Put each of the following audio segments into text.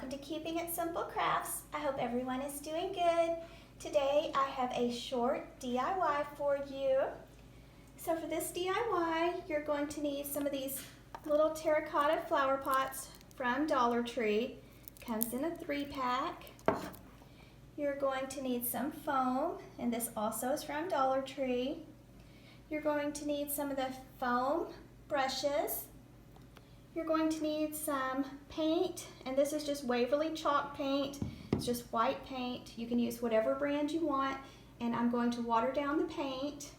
welcome to Keeping It Simple Crafts. I hope everyone is doing good. Today I have a short DIY for you. So for this DIY, you're going to need some of these little terracotta flower pots from Dollar Tree. Comes in a 3-pack. You're going to need some foam, and this also is from Dollar Tree. You're going to need some of the foam brushes. You're going to need some paint, and this is just Waverly chalk paint. It's just white paint. You can use whatever brand you want, and I'm going to water down the paint.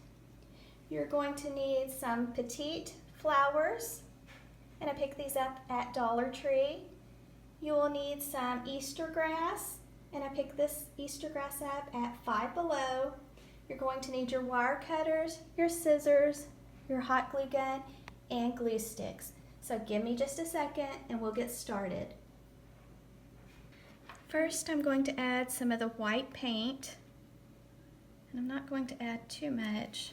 You're going to need some Petite flowers, and I picked these up at Dollar Tree. You will need some Easter grass, and I picked this Easter grass up at Five Below. You're going to need your wire cutters, your scissors, your hot glue gun, and glue sticks. So give me just a second and we'll get started. First, I'm going to add some of the white paint, and I'm not going to add too much.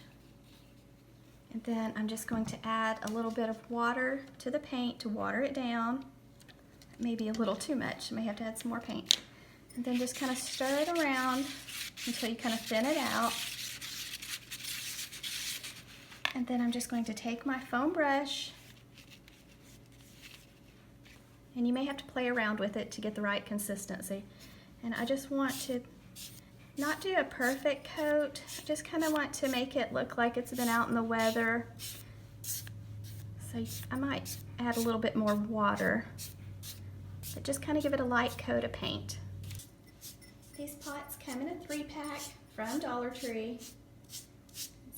And then I'm just going to add a little bit of water to the paint to water it down. Maybe a little too much, I may have to add some more paint. And then just kind of stir it around until you kind of thin it out. And then I'm just going to take my foam brush, and you may have to play around with it to get the right consistency. And I just want to not do a perfect coat, I just kind of want to make it look like it's been out in the weather. So I might add a little bit more water, but just kind of give it a light coat of paint. These pots come in a 3-pack from Dollar Tree.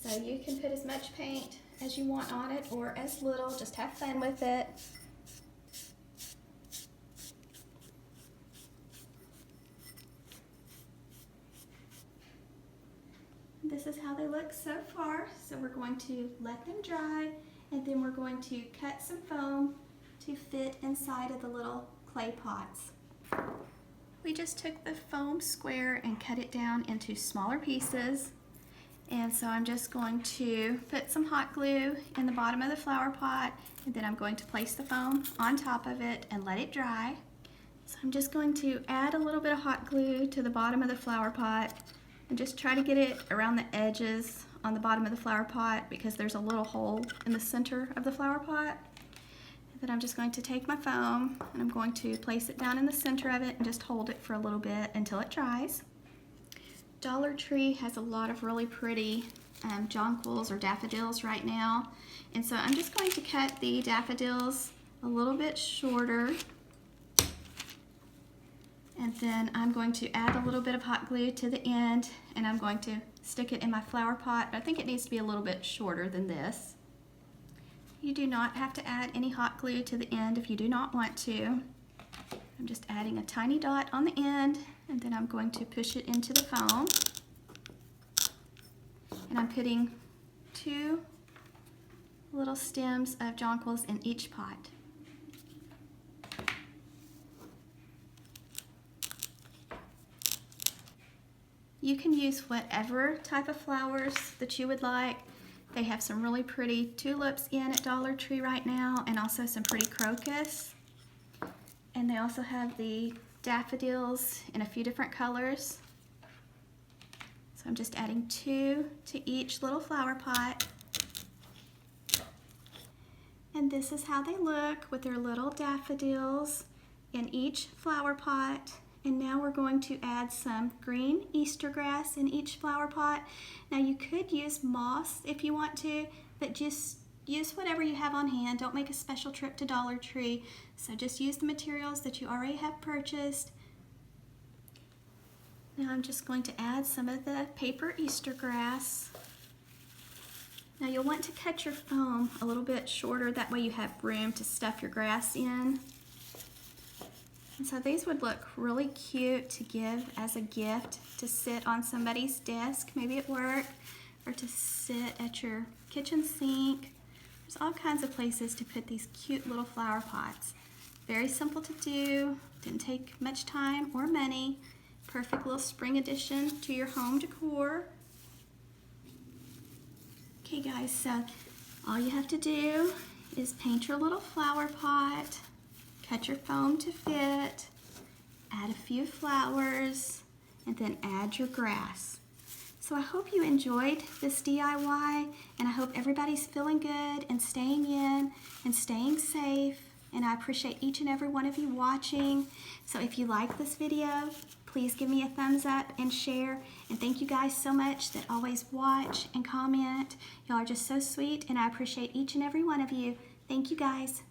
So you can put as much paint as you want on it or as little, just have fun with it. This is how they look so far. So we're going to let them dry, and then we're going to cut some foam to fit inside of the little clay pots. We just took the foam square and cut it down into smaller pieces. And so I'm just going to put some hot glue in the bottom of the flower pot, and then I'm going to place the foam on top of it and let it dry. So I'm just going to add a little bit of hot glue to the bottom of the flower pot and just try to get it around the edges on the bottom of the flower pot because there's a little hole in the center of the flower pot. And then I'm just going to take my foam and I'm going to place it down in the center of it and just hold it for a little bit until it dries. Dollar Tree has a lot of really pretty jonquils or daffodils right now, and so I'm just going to cut the daffodils a little bit shorter, and then I'm going to add a little bit of hot glue to the end, and I'm going to stick it in my flower pot. I think it needs to be a little bit shorter than this. You do not have to add any hot glue to the end if you do not want to. I'm just adding a tiny dot on the end, and then I'm going to push it into the foam. And I'm putting 2 little stems of jonquils in each pot. You can use whatever type of flowers that you would like. They have some really pretty tulips in at Dollar Tree right now, and also some pretty crocus. And they also have the daffodils in a few different colors. So I'm just adding 2 to each little flower pot. And this is how they look with their little daffodils in each flower pot. And now we're going to add some green Easter grass in each flower pot. Now you could use moss if you want to, but just use whatever you have on hand. Don't make a special trip to Dollar Tree. So just use the materials that you already have purchased. Now I'm just going to add some of the paper Easter grass. Now you'll want to cut your foam a little bit shorter, that way you have room to stuff your grass in. And so these would look really cute to give as a gift, to sit on somebody's desk, maybe at work, or to sit at your kitchen sink. There's all kinds of places to put these cute little flower pots. Very simple to do, didn't take much time or money. Perfect little spring addition to your home decor. Okay guys, so all you have to do is paint your little flower pot, cut your foam to fit, add a few flowers, and then add your grass. So I hope you enjoyed this DIY, and I hope everybody's feeling good and staying in and staying safe. And I appreciate each and every one of you watching. So if you like this video, please give me a thumbs up and share. And thank you guys so much that always watch and comment. Y'all are just so sweet, and I appreciate each and every one of you. Thank you guys.